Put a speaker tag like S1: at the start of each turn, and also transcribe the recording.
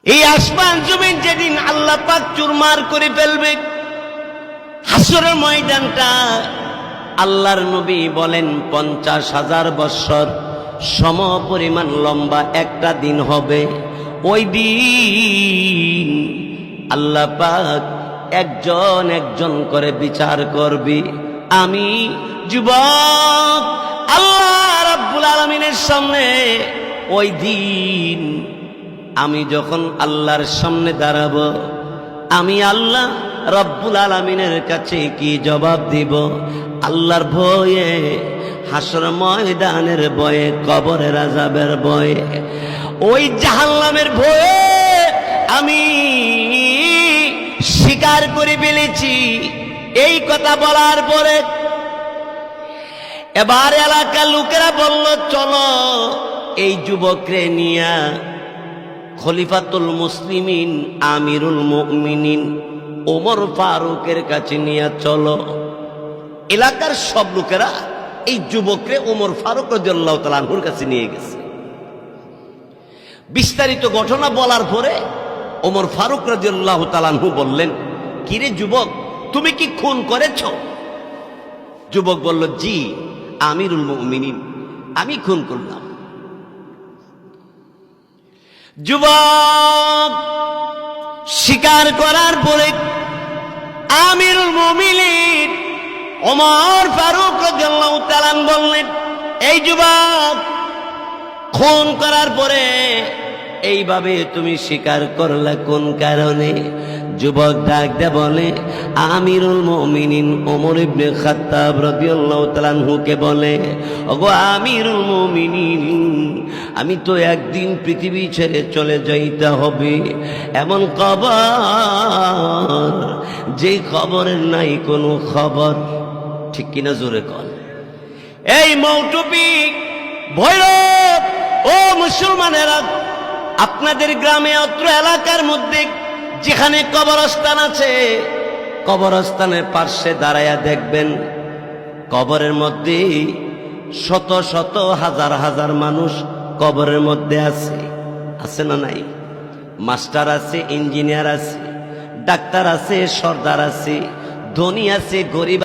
S1: এই আসমান জমিন যেদিন আল্লাহ পাক চুরমার করে ফেলবে, হাসরের ময়দানটা আল্লাহর নবী বলেন 50,000 বৎসর সম পরিমাণ লম্বা একটা দিন হবে। ওই দিন আল্লাহ পাক একজন একজন করে বিচার করবে। আমি যুবক আল্লাহ রাব্বুল আলামিনের সামনে ওই দিন আমি যখন আল্লাহর সামনে দাঁড়াবো, আমি আল্লাহ রব্বুল আলামিনের কাছে কি জবাব দিব? আল্লাহর ভয়ে, হাসর ময়দানের ভয়ে, কবরের আযাবের ভয়ে, ওই জাহান্নামের ভয়ে আমি স্বীকার করে ফেলেছি। এই কথা বলার পরে এবার এলাকার লোকেরা বলল, চলো এই যুবকরে নিয়া খলিফাতুল মুসলিমিন আমিরুল মুমিনিন ওমর ফারুকের কাছে নিয়ে চলো। এলাকার সব লোকেরা এই যুবকরে ওমর ফারুক রাদিয়াল্লাহু তাআলা আনহুর কাছে নিয়ে গেছে। বিস্তারিত ঘটনা বলার পরে ওমর ফারুক রাদিয়াল্লাহু তাআলা আনহু বললেন, কিরে যুবক, তুমি কি খুন করেছ? যুবক বলল, জি আমিরুল মুমিনিন, আমি খুন করলাম। যুবক স্বীকার করার পরে আমিরুল মুমিনিন ওমর ফারুক রাদিয়াল্লাহু তাআলা বললেন, এই যুবক, খুন করার পরে এইভাবে তুমি স্বীকার করলে কোন কারণে? যুবক ডাক দিয়ে বলে, আমিরুল মুমিনিন ওমর ইবনে খাত্তাব রাদিয়াল্লাহু তাআলা আনহুকে বলে, ওগো আমিরুল মুমিনিন, আমি তো একদিন পৃথিবী ছেড়ে চলে যাইতে হবে। এমন কবর, যে খবরের নাই কোনো খবর। ঠিক কিনা জোরে কর। এই মৌটুপি ভৈরব ও মুসলমানেরা, আপনাদের গ্রামে অত্র এলাকার মধ্যে যেখানে কবরস্থান আছে, কবরস্থানের পার্শ্বে দাঁড়ায়া দেখবেন কবরের মধ্যে শত শত হাজার হাজার মানুষ কবরের মধ্যে আছে। আছে না নাই? মাস্টার আছে, ইঞ্জিনিয়ার আছে, ডাক্তার আছে, সর্দার আছে, ধনী আছে, গরিব